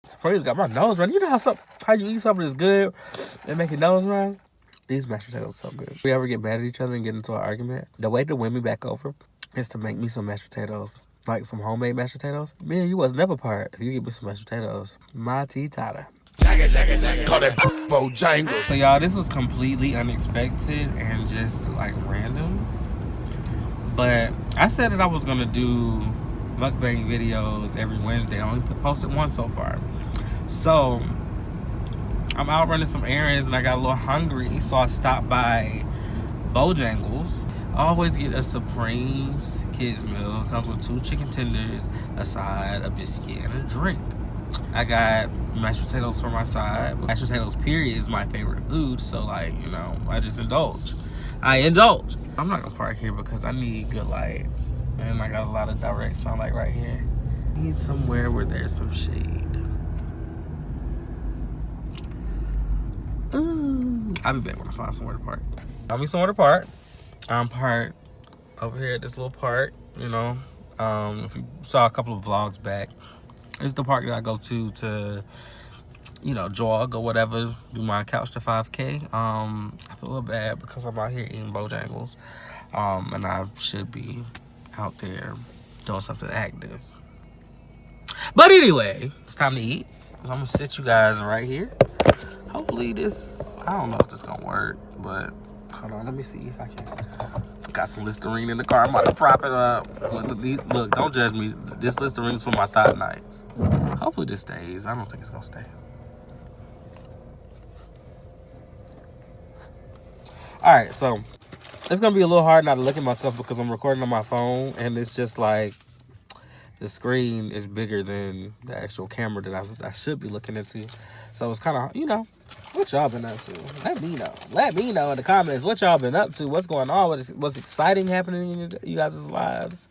Supreme's got my nose running. You know how you eat something that's good and make your nose run? These mashed potatoes are so good. If we ever get mad at each other and get into an argument, the way to win me back over is to make me some mashed potatoes. Like some homemade mashed potatoes. Me and you was never part if you give me some mashed potatoes. My tea tata. Call that Bojangles. So y'all, this was completely unexpected and just like random. But I said that I was gonna do mukbang videos every Wednesday. I only posted one so far. So I'm out running some errands and I got a little hungry, so I stopped by Bojangles. I always get a Supreme Kids Meal. It comes with 2 chicken tenders, a side, a biscuit, and a drink. I got mashed potatoes for my side. Mashed potatoes, period, is my favorite food. So, like, you know, I just indulge. I'm not gonna park here because I need good light. And I got a lot of direct sunlight right here. I need somewhere where there's some shade. Ooh. I'll be back when I find somewhere to park. I'll be somewhere to park. I'm parked over here at this little park, you know. If you saw a couple of vlogs back, it's the park that I go to, you know, jog or whatever, do my couch to 5K. I feel a little bad because I'm out here eating Bojangles, and I should be out there doing something active. But anyway, it's time to eat. So I'm gonna sit you guys right here. Hopefully this, I don't know if this gonna work, but hold on, let me see if I can. Got some Listerine in the car. I'm about to prop it up. Look, don't judge me. This Listerine's for my thought nights. Hopefully this stays. I don't think it's gonna stay. Alright, so it's gonna be a little hard not to look at myself because I'm recording on my phone and it's just like the screen is bigger than the actual camera that I should be looking into. So it's kind of, you know, what y'all been up to? Let me know. Let me know in the comments what y'all been up to. What's going on? What's exciting happening in you guys' lives?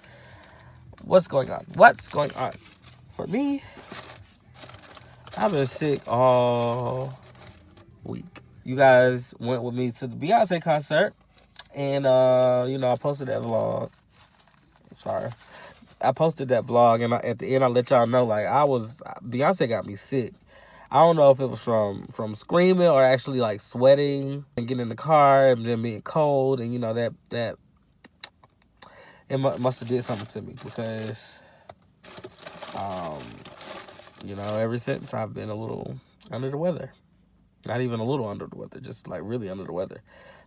What's going on? What's going on? For me, I've been sick all week. You guys went with me to the Beyonce concert. And, you know, I posted that vlog. Sorry. I posted that vlog, and at the end, I let y'all know, like, Beyonce got me sick. I don't know if it was from screaming or actually, like, sweating and getting in the car and then being cold. And, you know, that it must have did something to me because, you know, ever since I've been a little under the weather. Not even a little under the weather, just, like, really under the weather.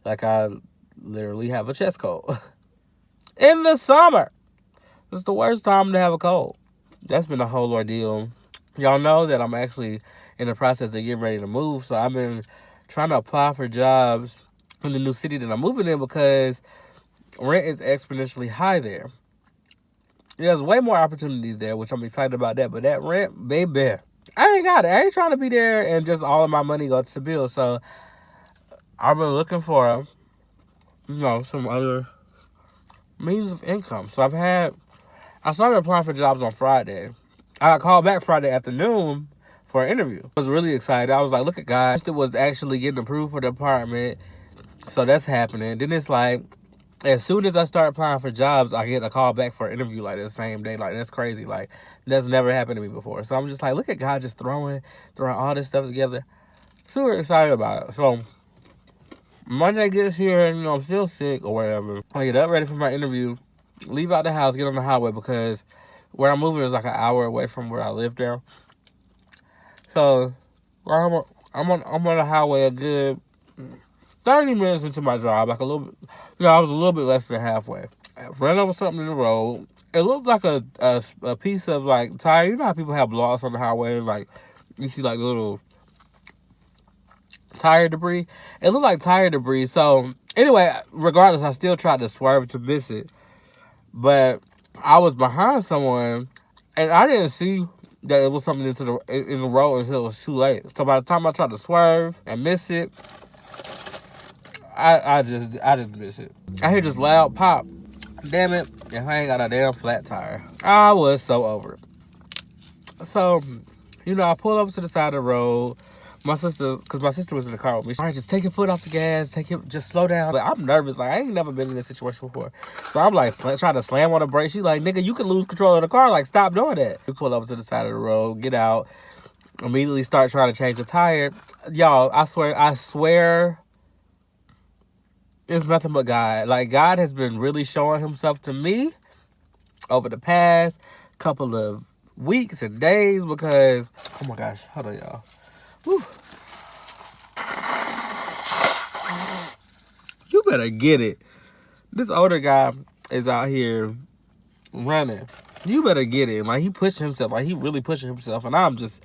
Like, I literally have a chest cold. In the summer. It's the worst time to have a cold. That's been a whole ordeal. Y'all know that I'm actually in the process of getting ready to move. So I've been trying to apply for jobs in the new city that I'm moving in because rent is exponentially high there. There's way more opportunities there, which I'm excited about that. But that rent, baby, I ain't got it. I ain't trying to be there and just all of my money goes to bills. So I've been looking for, you know, some other means of income. So I started applying for jobs on Friday. I got called back Friday afternoon for an interview. I was really excited. I was like, look at guys, it was actually getting approved for the apartment. So that's happening. Then it's like, as soon as I start applying for jobs, I get a call back for an interview like the same day. Like, that's crazy. Like, that's never happened to me before. So I'm just like, look at God just throwing all this stuff together. Super excited about it. So Monday gets here and, you know, I'm still sick or whatever. I get up ready for my interview, leave out the house, get on the highway because where I'm moving is like an hour away from where I live there. So I'm on the highway a good 30 minutes into my drive, like a little bit, you know, I was a little bit less than halfway. I ran over something in the road. It looked like a piece of like tire. You know how people have blocks on the highway and like you see like little tire debris? It looked like tire debris. So anyway, regardless, I still tried to swerve to miss it. But I was behind someone, and I didn't see that it was something in the road until it was too late. So by the time I tried to swerve and miss it, I didn't miss it. I hear this loud pop. Damn it, if I ain't got a damn flat tire. I was so over it. So, you know, I pull over to the side of the road. Because my sister was in the car with me. All right, just take your foot off the gas. Just slow down. But I'm nervous. Like, I ain't never been in this situation before. So I'm like, trying to slam on the brakes. She's like, nigga, you can lose control of the car. Like, stop doing that. We pull over to the side of the road, get out. immediately start trying to change the tire. Y'all, I swear, it's nothing but God. Like, God has been really showing himself to me over the past couple of weeks and days because, oh my gosh, hold on, y'all. Whew. You better get it. This older guy is out here running. You better get it. Like, he pushing himself. Like, he really pushing himself. And I'm just,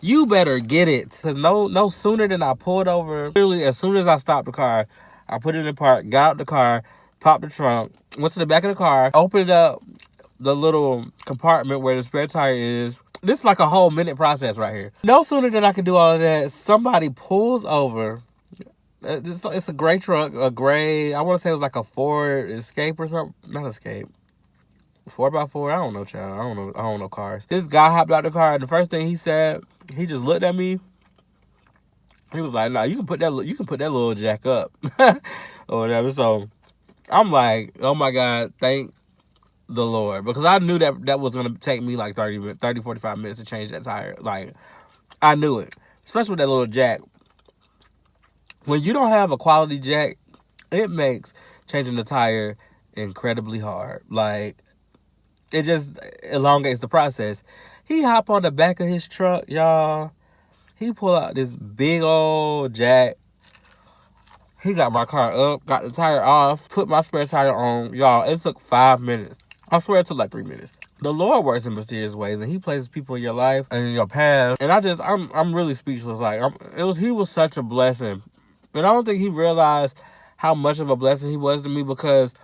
you better get it. Because no sooner than I pulled over, literally as soon as I stopped the car, I put it in park, got out the car, popped the trunk, went to the back of the car, opened up the little compartment where the spare tire is. This is like a whole minute process right here. No sooner than I can do all of that, somebody pulls over. It's a gray truck, I want to say it was like a Ford Escape or something. Not Escape. 4x4, I don't know, child. I don't know cars. This guy hopped out the car, and the first thing he said, he just looked at me. He was like, "Nah, you can put that little jack up," or whatever. So I'm like, "Oh my God, thank the Lord," because I knew that was gonna take me like 45 minutes to change that tire. Like, I knew it, especially with that little jack. When you don't have a quality jack, it makes changing the tire incredibly hard. Like, it just elongates the process. He hop on the back of his truck, y'all. He pull out this big old jack. He got my car up, got the tire off, put my spare tire on. Y'all, it took 5 minutes. I swear it took like 3 minutes. The Lord works in mysterious ways, and he places people in your life and in your path. And I'm really speechless. Like, he was such a blessing. And I don't think he realized how much of a blessing he was to me, because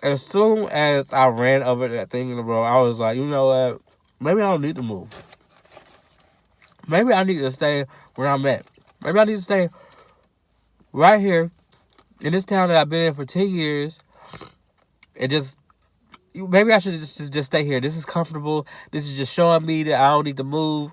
as soon as I ran over that thing in the road, I was like, you know what? Maybe I don't need to move. Maybe I need to stay where I'm at. Maybe I need to stay right here in this town that I've been in for 10 years. Maybe I should just stay here. This is comfortable. This is just showing me that I don't need to move.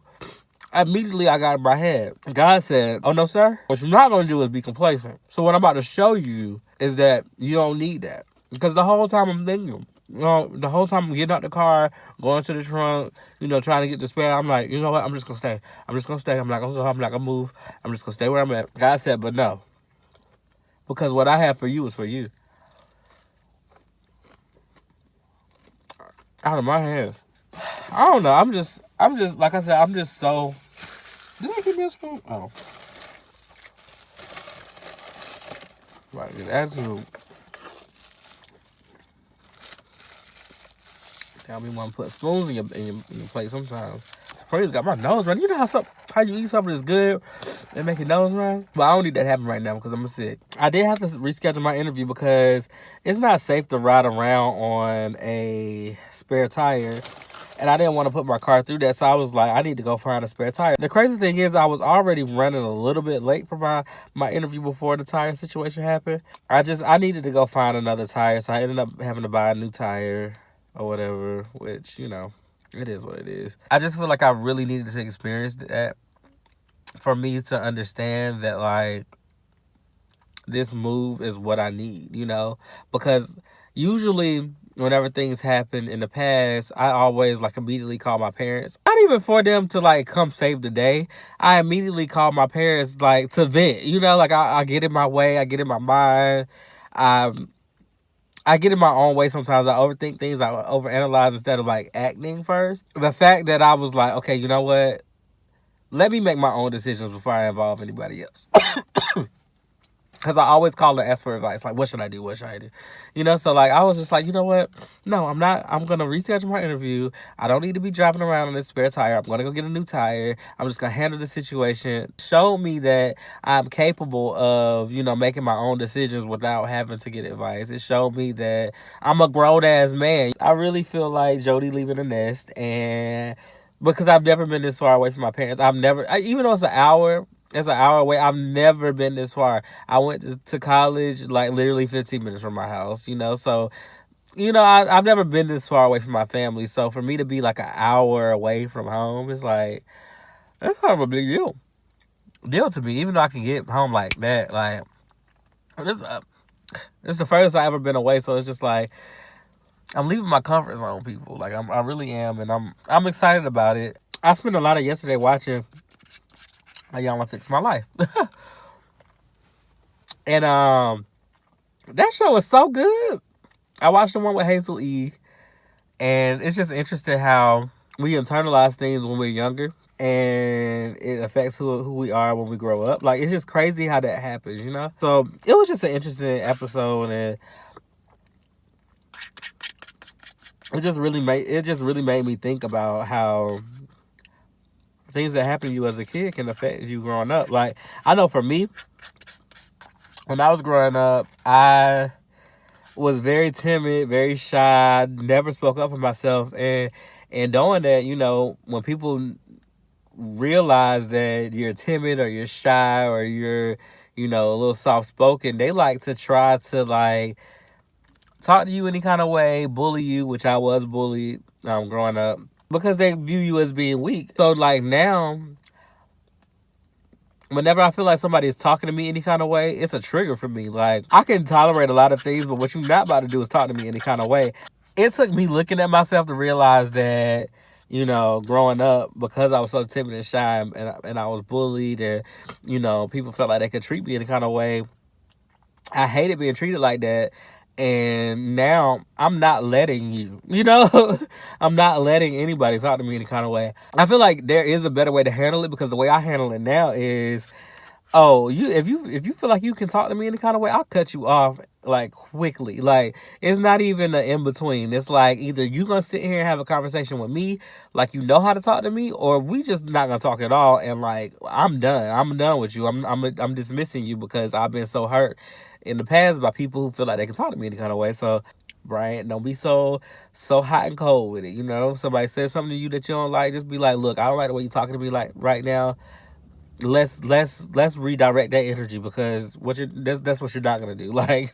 Immediately, I got in my head. God said, "Oh, no, sir. What you're not going to do is be complacent. So what I'm about to show you is that you don't need that." Because the whole time I'm thinking, the whole time I'm getting out the car, going to the trunk, trying to get the spare, I'm like, you know what? I'm just going to stay. I'm just going to stay. I'm not going to move. I'm just going to stay where I'm at. God said, "But no. Because what I have for you is for you." Out of my hands. I don't know. I'm just, like I said, I'm just so. Did they give me a spoon? Oh. Right, get attitude. Tell me want to put spoons in your plate sometimes. Supreme's got my nose running. You know how you eat something that's good and make your nose run? But I don't need that to happen right now because I'm sick. I did have to reschedule my interview because it's not safe to ride around on a spare tire. And I didn't want to put my car through that. So I was like, I need to go find a spare tire. The crazy thing is I was already running a little bit late for my interview before the tire situation happened. I needed to go find another tire. So I ended up having to buy a new tire or whatever, which, it is what it is. I just feel like I really needed to experience that for me to understand that, like, this move is what I need, because usually whenever things happen in the past, I always immediately call my parents. Not even for them to come save the day. I immediately call my parents to vent. I get in my way, I get in my mind. I get in my own way sometimes. I overthink things. I overanalyze instead of acting first. The fact that I was like, okay, you know what? Let me make my own decisions before I involve anybody else. Because I always call and ask for advice. What should I do? What should I do? So I was just like, you know what? No, I'm not. I'm going to reschedule my interview. I don't need to be driving around on this spare tire. I'm going to go get a new tire. I'm just going to handle the situation. Show me that I'm capable of, making my own decisions without having to get advice. It showed me that I'm a grown-ass man. I really feel like Jody leaving the nest. And because I've never been this far away from my parents. Even though it's an hour away. I've never been this far. I went to college literally 15 minutes from my house, So, I've never been this far away from my family. So for me to be an hour away from home, it's that's kind of a big deal to me. Even though I can get home like that, it's the furthest I've ever been away. So it's just I'm leaving my comfort zone, people. I really am, and I'm excited about it. I spent a lot of yesterday watching Iyanla fixed my life. And that show is so good. I watched the one with Hazel E. And it's just interesting how we internalize things when we're younger, and it affects who we are when we grow up. Like, it's just crazy how that happens, you know? So it was just an interesting episode, and it just really made me think about how things that happen to you as a kid can affect you growing up. Like, I know for me, when I was growing up, I was very timid, very shy, never spoke up for myself. And knowing that, you know, when people realize that you're timid or you're shy or you're, you know, a little soft-spoken, they like to try to, like, talk to you any kind of way, bully you, which I was bullied growing up, because they view you as being weak. So, like, now, whenever I feel like somebody is talking to me any kind of way, it's a trigger for me. Like, I can tolerate a lot of things, but what you're not about to do is talk to me any kind of way. It took me looking at myself to realize that, you know, growing up, because I was so timid and shy, and I was bullied, and, you know, people felt like they could treat me any kind of way. I hated being treated like that. And now I'm not letting you, you know, I'm not letting anybody talk to me any kind of way. I feel like there is a better way to handle it, because the way I handle it now is, if you feel like you can talk to me any kind of way, I'll cut you off, like, quickly. Like, it's not even an in between. It's like, either you gonna sit here and have a conversation with me like you know how to talk to me, or we just not gonna talk at all. And, like, I'm done with you. I'm dismissing you because I've been so hurt in the past by people who feel like they can talk to me any kind of way. So, Bryant, don't be so hot and cold with it. You know, if somebody says something to you that you don't like, just be like, look, I don't like the way you're talking to me like right now. Let's redirect that energy, because that's what you're not gonna do. Like,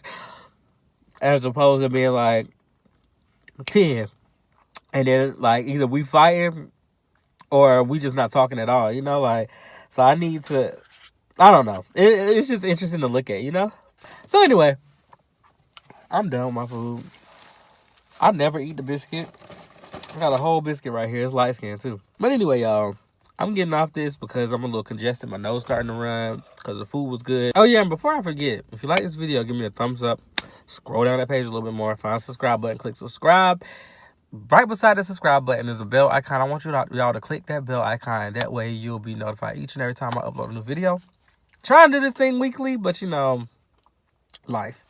as opposed to being like 10, and then, like, either we fighting or we just not talking at all. You know, like, so I need to. I don't know. It's just interesting to look at. You know. So anyway, I'm done with my food. I never eat the biscuit. I got a whole biscuit right here. It's light skin too. But anyway, y'all, I'm getting off this because I'm a little congested. My nose starting to run because the food was good. Oh yeah, and before I forget, if you like this video, give me a thumbs up. Scroll down that page a little bit more. Find the subscribe button. Click subscribe. Right beside the subscribe button is a bell icon. I want y'all to click that bell icon. That way you'll be notified each and every time I upload a new video. Trying to do this thing weekly, but you know, life.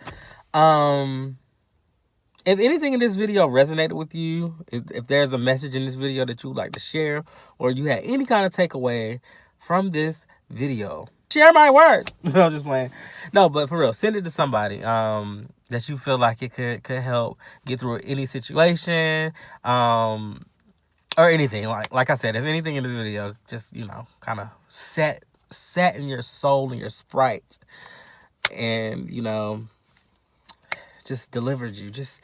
If anything in this video resonated with you, if there's a message in this video that you would like to share, or you had any kind of takeaway from this video, share my words. I'm just playing. No, but for real, send it to somebody that you feel like it could help get through any situation, or anything. Like I said, if anything in this video just, you know, kind of set in your soul and your sprite, and, you know, just delivered you, just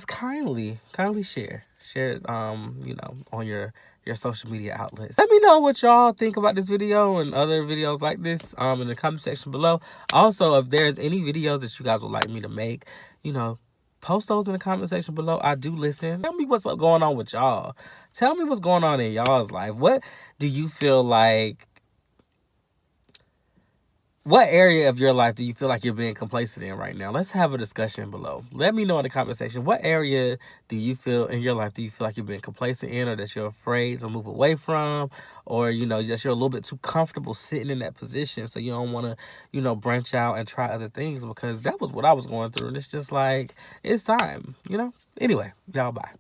kindly share it, you know, on your social media outlets. Let me know what y'all think about this video and other videos like this in the comment section below. Also, if there's any videos that you guys would like me to make, you know, post those in the comment section below. I do listen. Tell me what's going on with y'all. Tell me what's going on in y'all's life. What do you feel like? What area of your life do you feel like you're being complacent in right now? Let's have a discussion below. Let me know in the comment section. What area do you feel in your life do you feel like you're being complacent in, or that you're afraid to move away from, or, you know, just you're a little bit too comfortable sitting in that position, so you don't want to, you know, branch out and try other things? Because that was what I was going through, and it's just like, it's time, you know? Anyway, y'all, bye.